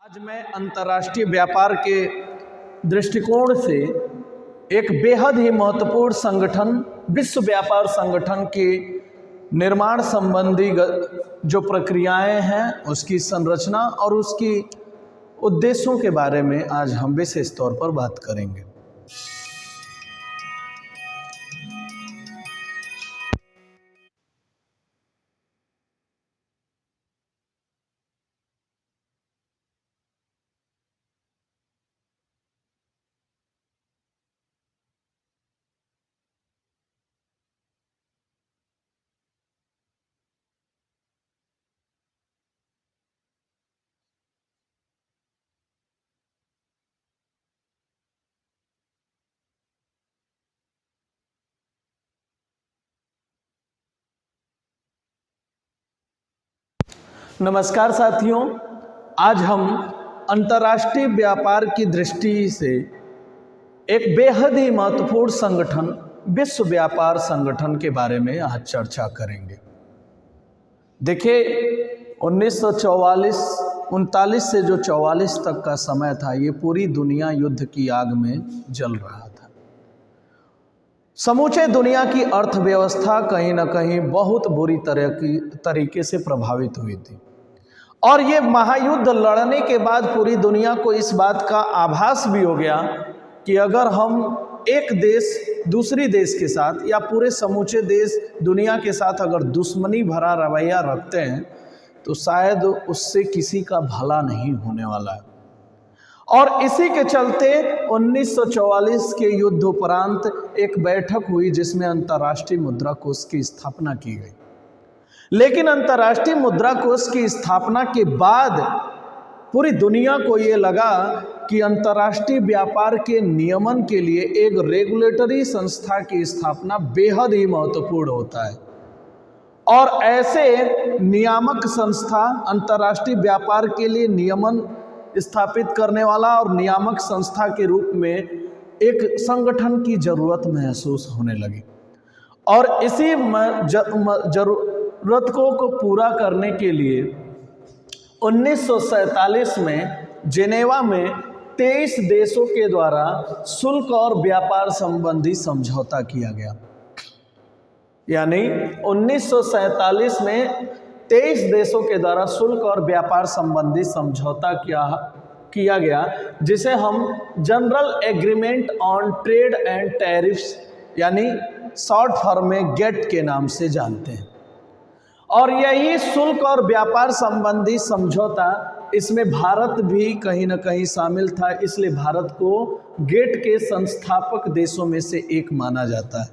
आज मैं अंतर्राष्ट्रीय व्यापार के दृष्टिकोण से एक बेहद ही महत्वपूर्ण संगठन विश्व व्यापार संगठन के निर्माण संबंधी जो प्रक्रियाएं हैं उसकी संरचना और उसकी उद्देश्यों के बारे में आज हम विशेष तौर पर बात करेंगे। नमस्कार साथियों, आज हम अंतर्राष्ट्रीय व्यापार की दृष्टि से एक बेहद ही महत्वपूर्ण संगठन विश्व व्यापार संगठन के बारे में आज चर्चा करेंगे। देखिए 1939 से जो 44 तक का समय था, ये पूरी दुनिया युद्ध की आग में जल रहा था। समूचे दुनिया की अर्थव्यवस्था कहीं ना कहीं बहुत बुरी तरीके से प्रभावित हुई थी और ये महायुद्ध लड़ने के बाद पूरी दुनिया को इस बात का आभास भी हो गया कि अगर हम एक देश दूसरी देश के साथ या पूरे समूचे देश दुनिया के साथ अगर दुश्मनी भरा रवैया रखते हैं तो शायद उससे किसी का भला नहीं होने वाला है। और इसी के चलते 1944 के युद्ध उपरांत एक बैठक हुई जिसमें अंतर्राष्ट्रीय मुद्रा कोष की स्थापना की गई। लेकिन अंतर्राष्ट्रीय मुद्रा कोष की स्थापना के बाद पूरी दुनिया को ये लगा कि अंतर्राष्ट्रीय व्यापार के नियमन के लिए एक रेगुलेटरी संस्था की स्थापना बेहद ही महत्वपूर्ण होता है और ऐसे नियामक संस्था अंतर्राष्ट्रीय व्यापार के लिए नियमन स्थापित करने वाला और नियामक संस्था के रूप में एक संगठन की जरूरत महसूस होने लगी। और इसी जरूरत को पूरा करने के लिए 1947 में जेनेवा में 23 देशों के द्वारा शुल्क और व्यापार संबंधी समझौता किया गया। यानी 1947 में 23 देशों के द्वारा शुल्क और व्यापार संबंधी समझौता किया गया, जिसे हम general agreement on trade and tariffs यानी शॉर्ट फॉर्म में गेट के नाम से जानते हैं। और यही शुल्क और व्यापार संबंधी समझौता, इसमें भारत भी कहीं ना कहीं शामिल था, इसलिए भारत को गेट के संस्थापक देशों में से एक माना जाता है।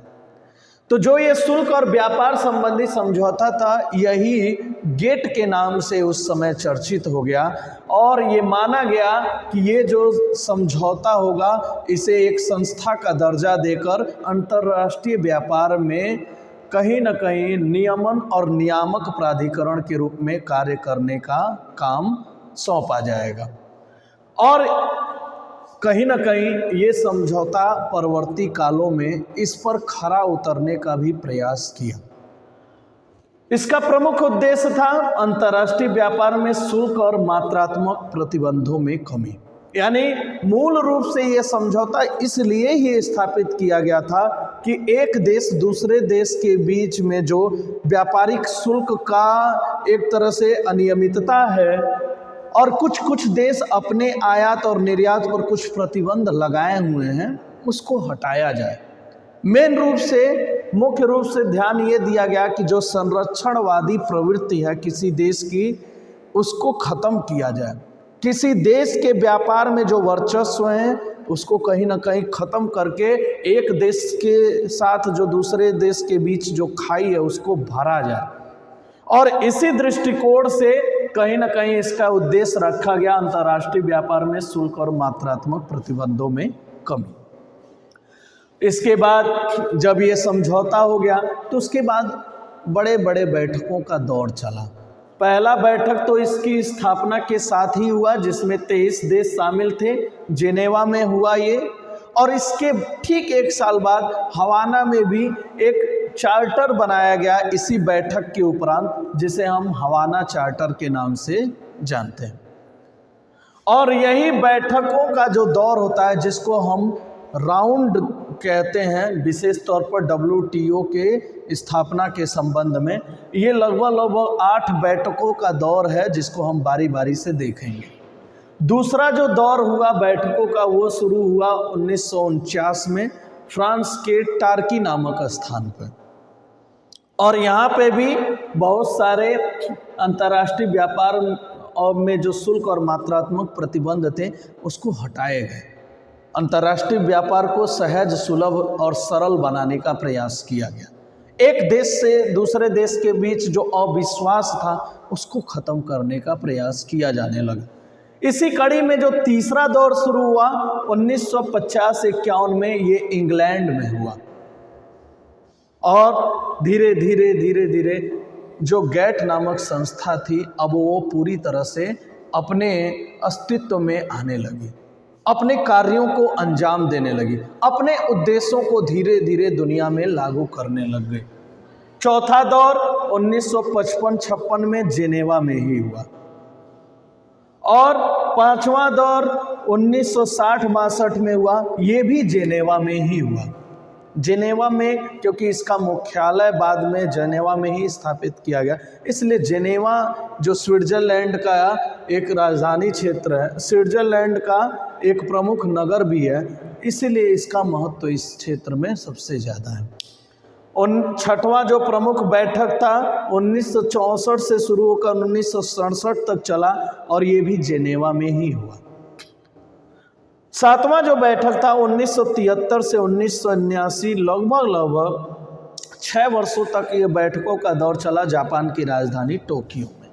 तो जो ये शुल्क और व्यापार संबंधी समझौता था, यही गेट के नाम से उस समय चर्चित हो गया और ये माना गया कि ये जो समझौता होगा इसे एक संस्था का दर्जा देकर अंतर्राष्ट्रीय व्यापार में कहीं न कहीं नियमन और नियामक प्राधिकरण के रूप में कार्य करने का काम सौंपा जाएगा। और कहीं न कहीं ये समझौता परवर्ती कालों में इस पर खरा उतरने का भी प्रयास किया। इसका प्रमुख उद्देश्य था अंतर्राष्ट्रीय व्यापार में शुल्क और मात्रात्मक प्रतिबंधों में कमी। यानी मूल रूप से ये समझौता इसलिए ही स्थापित किया गया था कि एक देश दूसरे देश के बीच में जो व्यापारिक शुल्क का एक तरह से अनियमितता है और कुछ देश अपने आयात और निर्यात पर कुछ प्रतिबंध लगाए हुए हैं, उसको हटाया जाए। मुख्य रूप से ध्यान ये दिया गया कि जो संरक्षणवादी प्रवृत्ति है किसी देश की, उसको ख़त्म किया जाए। किसी देश के व्यापार में जो वर्चस्व है उसको कहीं ना कहीं ख़त्म करके एक देश के साथ जो दूसरे देश के बीच जो खाई है उसको भरा जाए। और इसी दृष्टिकोण से कहीं ना कहीं इसका उद्देश्य रखा गया अंतर्राष्ट्रीय व्यापार में शुल्क और मात्रात्मक प्रतिबंधों में कमी। इसके बाद जब ये समझौता हो गया तो उसके बाद बड़े बड़े बैठकों का दौर चला। पहला बैठक तो इसकी स्थापना के साथ ही हुआ जिसमें 23 देश शामिल थे, जेनेवा में हुआ ये। और इसके ठीक एक साल बाद हवाना में भी एक चार्टर बनाया गया इसी बैठक के उपरांत, जिसे हम हवाना चार्टर के नाम से जानते हैं। और यही बैठकों का जो दौर होता है जिसको हम राउंड कहते हैं, विशेष तौर पर WTO के स्थापना के संबंध में, ये लगभग 8 बैठकों का दौर है जिसको हम बारी बारी से देखेंगे। दूसरा जो दौर हुआ बैठकों का वो शुरू हुआ 1949 में फ्रांस के टार्की नामक स्थान पर, और यहाँ पे भी बहुत सारे अंतर्राष्ट्रीय व्यापार और में जो शुल्क और मात्रात्मक प्रतिबंध थे उसको हटाए गए। अंतर्राष्ट्रीय व्यापार को सहज, सुलभ और सरल बनाने का प्रयास किया गया। एक देश से दूसरे देश के बीच जो अविश्वास था उसको खत्म करने का प्रयास किया जाने लगा। इसी कड़ी में जो तीसरा दौर शुरू हुआ 1950-51 में, ये इंग्लैंड में हुआ, और धीरे धीरे जो गैट नामक संस्था थी अब वो पूरी तरह से अपने अस्तित्व में आने लगी, अपने कार्यों को अंजाम देने लगी, अपने उद्देश्यों को धीरे धीरे दुनिया में लागू करने लग गई। चौथा दौर 1955-56 में जेनेवा में ही हुआ, और पांचवा दौर 1960-62 में हुआ, ये भी जेनेवा में ही हुआ। जेनेवा में, क्योंकि इसका मुख्यालय बाद में जेनेवा में ही स्थापित किया गया, इसलिए जेनेवा जो स्विट्जरलैंड का एक राजधानी क्षेत्र है, स्विट्जरलैंड का एक प्रमुख नगर भी है, इसीलिए इसका महत्व इस क्षेत्र में सबसे ज़्यादा है। छठवां जो प्रमुख बैठक था 1964 से शुरू होकर 1967 तक चला, और ये भी जेनेवा में ही हुआ। सातवां जो बैठक था 1973 से 1979, लगभग 6 वर्षों तक ये बैठकों का दौर चला जापान की राजधानी टोक्यो में।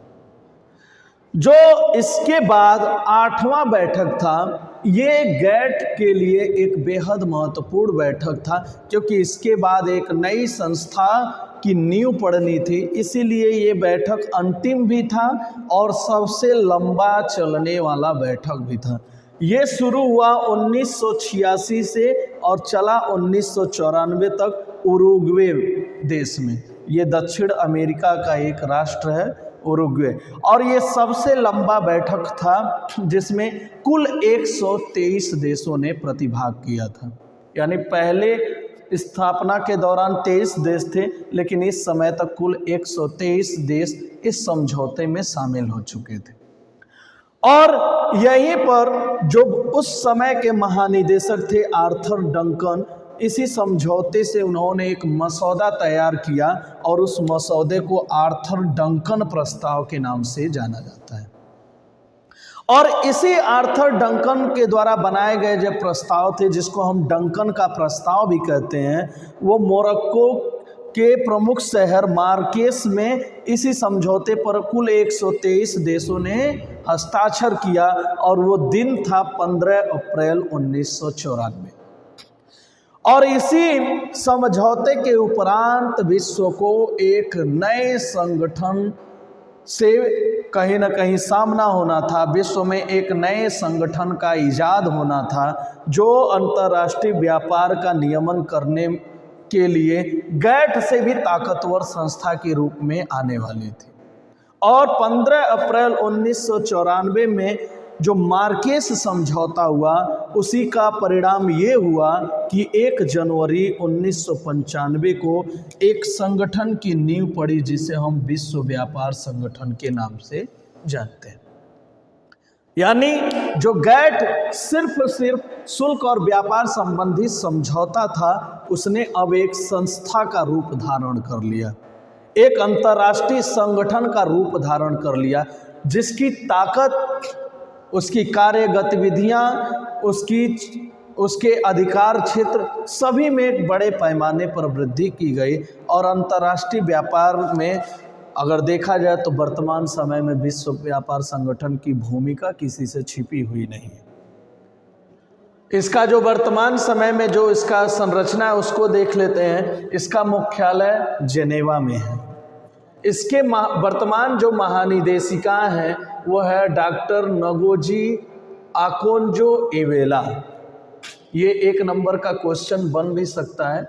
जो इसके बाद 8वां बैठक था, ये गैट के लिए एक बेहद महत्वपूर्ण बैठक था, क्योंकि इसके बाद एक नई संस्था की नींव पड़नी थी, इसीलिए ये बैठक अंतिम भी था और सबसे लंबा चलने वाला बैठक भी था। ये शुरू हुआ 1986 से और चला 1994 तक उरुग्वे देश में। ये दक्षिण अमेरिका का एक राष्ट्र है उरुग्वे, और ये सबसे लंबा बैठक था जिसमें कुल 123 देशों ने प्रतिभाग किया था। यानी पहले स्थापना के दौरान 23 देश थे, लेकिन इस समय तक कुल 123 देश इस समझौते में शामिल हो चुके थे। और यहीं पर जो उस समय के महानिदेशक थे आर्थर डंकन, इसी समझौते से उन्होंने एक मसौदा तैयार किया और उस मसौदे को आर्थर डंकन प्रस्ताव के नाम से जाना जाता है। और इसी आर्थर डंकन के द्वारा बनाए गए जो प्रस्ताव थे, जिसको हम डंकन का प्रस्ताव भी कहते हैं, वो मोरक्को के प्रमुख शहर मार्केस में इसी समझौते पर कुल 123 देशों ने हस्ताक्षर किया, और वो दिन था 15 अप्रैल 1994। और इसी समझौते के उपरांत विश्व को एक नए संगठन से कहीं ना कहीं सामना होना था। विश्व में एक नए संगठन का इजाद होना था जो अंतर्राष्ट्रीय व्यापार का नियमन करने के लिए गैट से भी ताकतवर संस्था के रूप में आने वाली थी। और 15 अप्रैल 1994 में जो मार्केस समझौता हुआ, उसी का परिणाम ये हुआ कि 1 जनवरी 1995 को एक संगठन की नींव पड़ी, जिसे हम विश्व व्यापार संगठन के नाम से जानते हैं। यानी जो गैट सिर्फ शुल्क और व्यापार संबंधी समझौता था, उसने अब एक संस्था का रूप धारण कर लिया, एक अंतर्राष्ट्रीय संगठन का रूप धारण कर लिया, जिसकी ताकत, उसकी कार्य गतिविधियां, उसके अधिकार क्षेत्र सभी में एक बड़े पैमाने पर वृद्धि की गई। और अंतर्राष्ट्रीय व्यापार में अगर देखा जाए तो वर्तमान समय में विश्व व्यापार संगठन की भूमिका किसी से छिपी हुई नहीं है। इसका जो वर्तमान समय में जो इसका संरचना है उसको देख लेते हैं। इसका मुख्यालय जेनेवा में है। इसके वर्तमान जो महानिदेशिका हैं वो है डॉक्टर नगोजी ओकोंजो-इवेला। ये 1 नंबर का क्वेश्चन बन भी सकता है,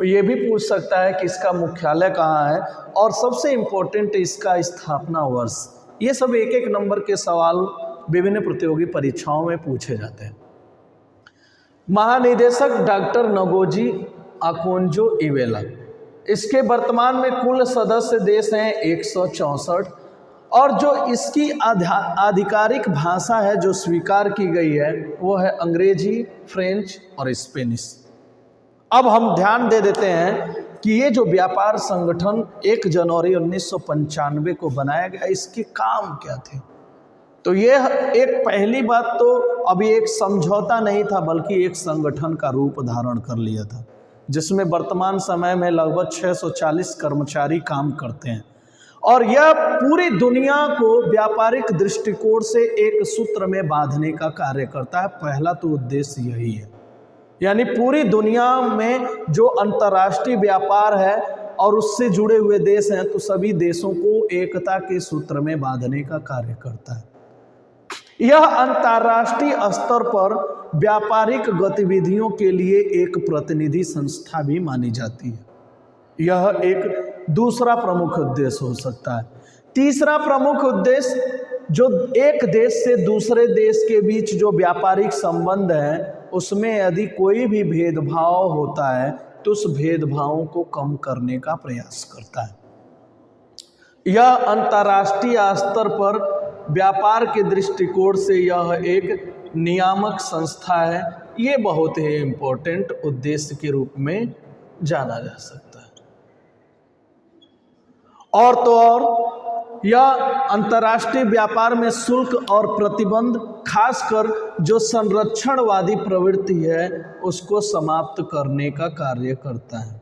ये भी पूछ सकता है कि इसका मुख्यालय कहाँ है, और सबसे इम्पोर्टेंट इसका स्थापना वर्ष। ये सब 1-1 नंबर के सवाल विभिन्न प्रतियोगी परीक्षाओं में पूछे जाते हैं। महानिदेशक डॉक्टर नगोजी ओकोंजो-इवेला। इसके वर्तमान में कुल सदस्य देश हैं 164 और जो इसकी आधिकारिक भाषा है जो स्वीकार की गई है वो है अंग्रेजी, फ्रेंच और स्पेनिश। अब हम ध्यान दे देते हैं कि ये जो व्यापार संगठन 1 जनवरी 1995 को बनाया गया, इसके काम क्या थे। तो ये एक पहली बात तो अभी एक समझौता नहीं था बल्कि एक संगठन का रूप धारण कर लिया था, जिसमें वर्तमान समय में लगभग 640 कर्मचारी काम करते हैं और यह पूरी दुनिया को व्यापारिक दृष्टिकोण से एक सूत्र में बांधने का कार्य करता है। पहला तो उद्देश्य यही है, यानी पूरी दुनिया में जो अंतर्राष्ट्रीय व्यापार है और उससे जुड़े हुए देश हैं तो सभी देशों को एकता के सूत्र में बांधने का कार्य करता है। यह अंतर्राष्ट्रीय स्तर पर व्यापारिक गतिविधियों के लिए एक प्रतिनिधि संस्था भी मानी जाती है। यह एक दूसरा प्रमुख उद्देश्य हो सकता है। तीसरा प्रमुख उद्देश्य, जो एक देश से दूसरे देश के बीच जो व्यापारिक संबंध है उसमें यदि कोई भी भेदभाव होता है तो उस भेदभावों को कम करने का प्रयास करता है। यह अंतर्राष्ट्रीय स्तर पर व्यापार के दृष्टिकोण से यह एक नियामक संस्था है। ये बहुत ही इम्पोर्टेंट उद्देश्य के रूप में जाना जा सकता है। और तो और यह अंतर्राष्ट्रीय व्यापार में शुल्क और प्रतिबंध, खासकर जो संरक्षणवादी प्रवृत्ति है उसको समाप्त करने का कार्य करता है,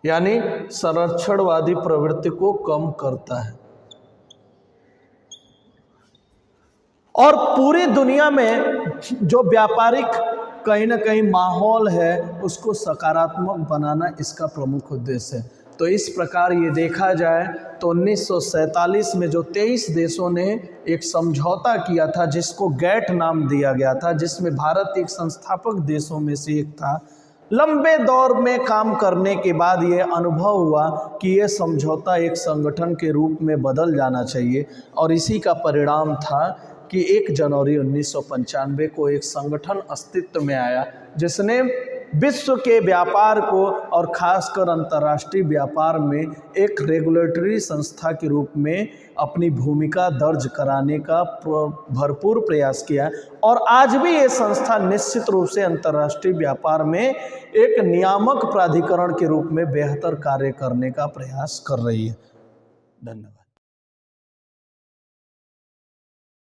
यानी संरक्षणवादी प्रवृत्ति को कम करता है। और पूरी दुनिया में जो व्यापारिक कहीं ना कहीं माहौल है उसको सकारात्मक बनाना इसका प्रमुख उद्देश्य है। तो इस प्रकार ये देखा जाए तो 1947 में जो 23 देशों ने एक समझौता किया था जिसको गैट नाम दिया गया था, जिसमें भारत एक संस्थापक देशों में से एक था, लंबे दौर में काम करने के बाद ये अनुभव हुआ कि ये समझौता एक संगठन के रूप में बदल जाना चाहिए और इसी का परिणाम था कि 1 जनवरी 1995 को एक संगठन अस्तित्व में आया जिसने विश्व के व्यापार को और खासकर अंतर्राष्ट्रीय व्यापार में एक रेगुलेटरी संस्था के रूप में अपनी भूमिका दर्ज कराने का भरपूर प्रयास किया और आज भी ये संस्था निश्चित रूप से अंतर्राष्ट्रीय व्यापार में एक नियामक प्राधिकरण के रूप में बेहतर कार्य करने का प्रयास कर रही है। धन्यवाद।